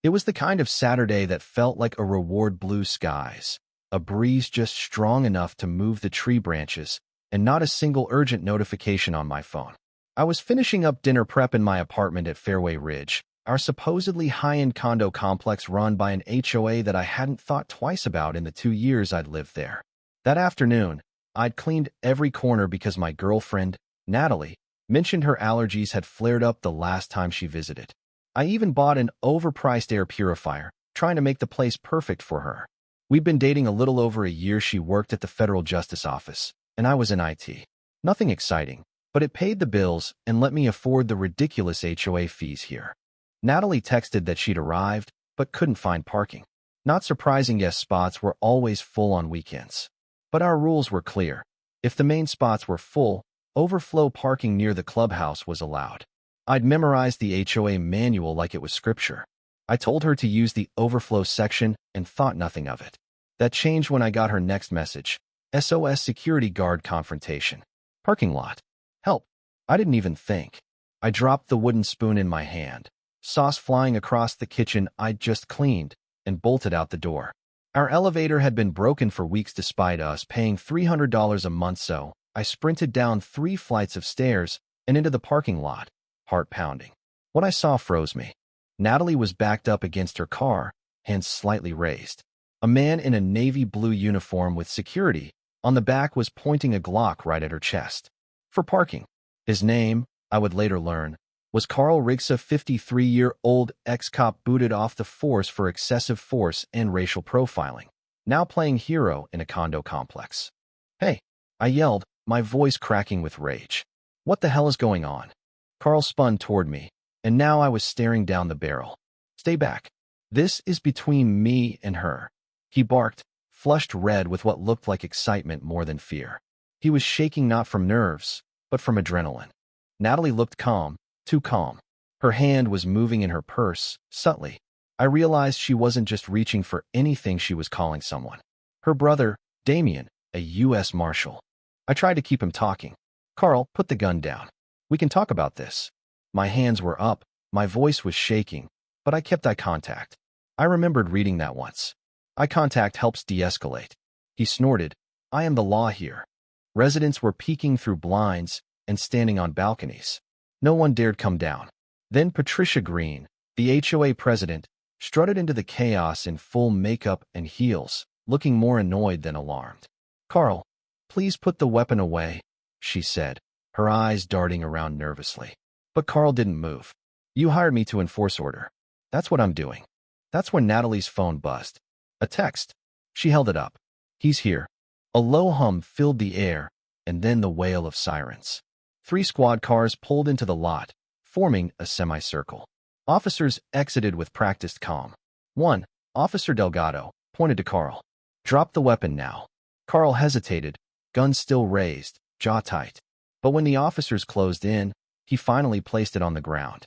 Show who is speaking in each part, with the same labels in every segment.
Speaker 1: It was the kind of Saturday that felt like a reward: blue skies, a breeze just strong enough to move the tree branches, and not a single urgent notification on my phone. I was finishing up dinner prep in my apartment at Fairway Ridge, our supposedly high-end condo complex run by an HOA that I hadn't thought twice about in the 2 years I'd lived there. That afternoon, I'd cleaned every corner because my girlfriend, Natalie, mentioned her allergies had flared up the last time she visited. I even bought an overpriced air purifier, trying to make the place perfect for her. We'd been dating a little over a year. She worked at the Federal Justice Office, and I was in IT. Nothing exciting, but it paid the bills and let me afford the ridiculous HOA fees here. Natalie texted that she'd arrived, but couldn't find parking. Not surprising, guest spots were always full on weekends. But our rules were clear. If the main spots were full, overflow parking near the clubhouse was allowed. I'd memorized the HOA manual like it was scripture. I told her to use the overflow section and thought nothing of it. That changed when I got her next message: SOS security guard confrontation. Parking lot. Help. I didn't even think. I dropped the wooden spoon in my hand, sauce flying across the kitchen I'd just cleaned, and bolted out the door. Our elevator had been broken for weeks despite us paying $300 a month, so I sprinted down 3 flights of stairs and into the parking lot, heart pounding. What I saw froze me. Natalie was backed up against her car, hands slightly raised. A man in a navy blue uniform with security on the back was pointing a Glock right at her chest. For parking. His name, I would later learn, was Carl Rigsa, 53-year-old ex-cop booted off the force for excessive force and racial profiling, now playing hero in a condo complex. "Hey," I yelled, my voice cracking with rage. "What the hell is going on?" Carl spun toward me, and now I was staring down the barrel. "Stay back. This is between me and her," he barked, flushed red with what looked like excitement more than fear. He was shaking not from nerves, but from adrenaline. Natalie looked calm, too calm. Her hand was moving in her purse, subtly. I realized she wasn't just reaching for anything, she was calling someone. Her brother, Damien, a U.S. Marshal. I tried to keep him talking. "Carl, put the gun down. We can talk about this." My hands were up, my voice was shaking, but I kept eye contact. I remembered reading that once. Eye contact helps de-escalate. He snorted, "I am the law here." Residents were peeking through blinds and standing on balconies. No one dared come down. Then Patricia Green, the HOA president, strutted into the chaos in full makeup and heels, looking more annoyed than alarmed. "Carl, please put the weapon away," she said, her eyes darting around nervously. But Carl didn't move. "You hired me to enforce order. That's what I'm doing." That's when Natalie's phone buzzed. A text. She held it up. "He's here." A low hum filled the air, and then the wail of sirens. 3 squad cars pulled into the lot, forming a semicircle. Officers exited with practiced calm. One, Officer Delgado, pointed to Carl. "Drop the weapon now." Carl hesitated, gun still raised, jaw tight. But when the officers closed in, he finally placed it on the ground.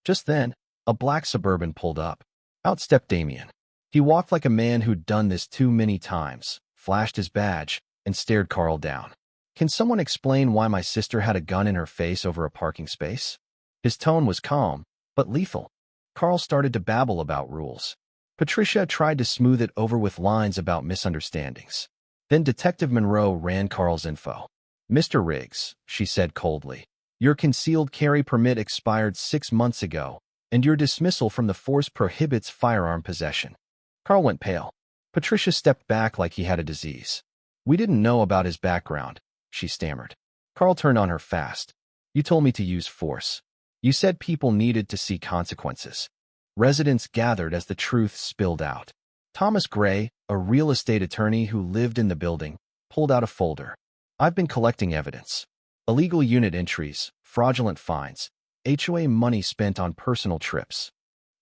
Speaker 1: Just then, a black Suburban pulled up. Out stepped Damien. He walked like a man who'd done this too many times, flashed his badge, and stared Carl down. "Can someone explain why my sister had a gun in her face over a parking space?" His tone was calm, but lethal. Carl started to babble about rules. Patricia tried to smooth it over with lines about misunderstandings. Then Detective Monroe ran Carl's info. "Mr. Riggs," she said coldly, "your concealed carry permit expired 6 months ago, and your dismissal from the force prohibits firearm possession." Carl went pale. Patricia stepped back like he had a disease. "We didn't know about his background," she stammered. Carl turned on her fast. "You told me to use force. You said people needed to see consequences." Residents gathered as the truth spilled out. Thomas Gray, a real estate attorney who lived in the building, pulled out a folder. "I've been collecting evidence. Illegal unit entries, fraudulent fines, HOA money spent on personal trips."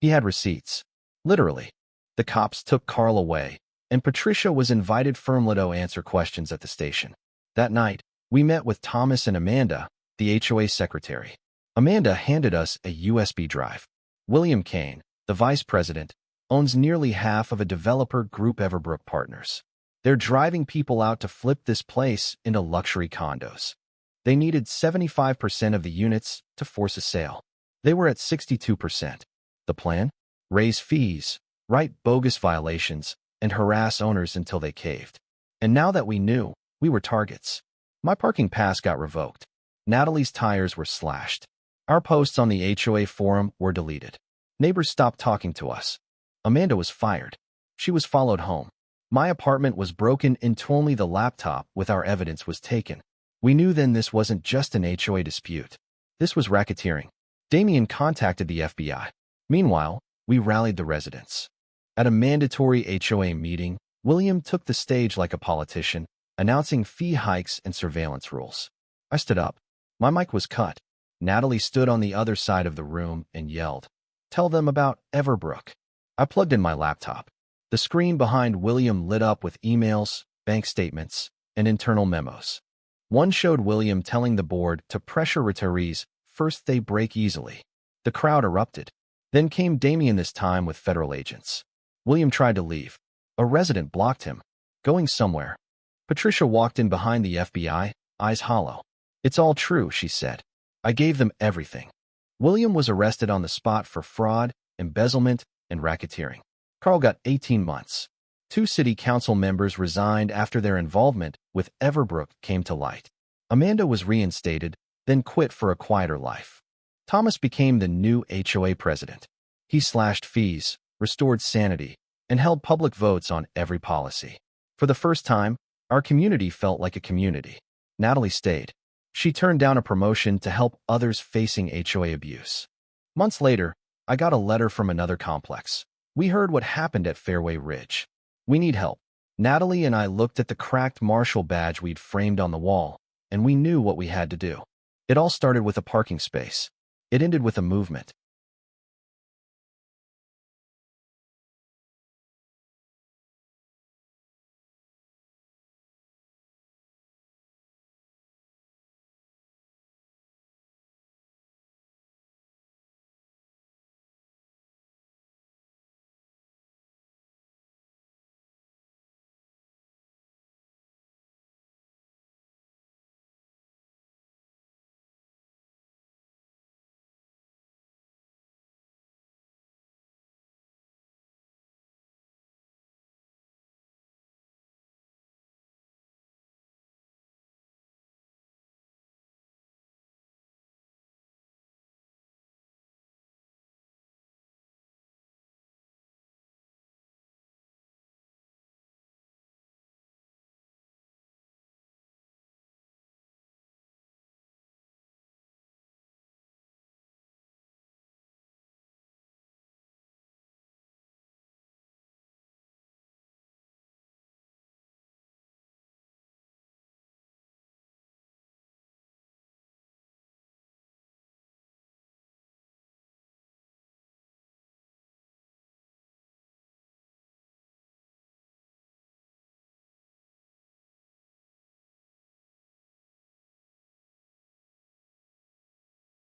Speaker 1: He had receipts. Literally. The cops took Carl away, and Patricia was invited firmly to answer questions at the station. That night, we met with Thomas and Amanda, the HOA secretary. Amanda handed us a USB drive. William Kane, the vice president, owns nearly half of a developer group, Everbrook Partners. They're driving people out to flip this place into luxury condos. They needed 75% of the units to force a sale. They were at 62%. The plan? raise fees, write bogus violations, and harass owners until they caved. And now that we knew, we were targets. My parking pass got revoked. Natalie's tires were slashed. Our posts on the HOA forum were deleted. Neighbors stopped talking to us. Amanda was fired. She was followed home. My apartment was broken into. Only the laptop with our evidence was taken. We knew then this wasn't just an HOA dispute. This was racketeering. Damien contacted the FBI. Meanwhile, we rallied the residents. At a mandatory HOA meeting, William took the stage like a politician, announcing fee hikes and surveillance rules. I stood up. My mic was cut. Natalie stood on the other side of the room and yelled, "Tell them about Everbrook." I plugged in my laptop. The screen behind William lit up with emails, bank statements, and internal memos. One showed William telling the board to pressure retirees first they break easily. The crowd erupted. Then came Damien, this time with federal agents. William tried to leave. A resident blocked him. Going somewhere. Patricia walked in behind the FBI, eyes hollow. "It's all true," she said. "I gave them everything." William was arrested on the spot for fraud, embezzlement, and racketeering. Carl got 18 months. 2 city council members resigned after their involvement with Everbrook came to light. Amanda was reinstated, then quit for a quieter life. Thomas became the new HOA president. He slashed fees, restored sanity, and held public votes on every policy. For the first time, our community felt like a community. Natalie stayed. She turned down a promotion to help others facing HOA abuse. Months later, I got a letter from another complex. "We heard what happened at Fairway Ridge. We need help." Natalie and I looked at the cracked Marshal badge we'd framed on the wall, and we knew what we had to do. It all started with a parking space. It ended with a movement.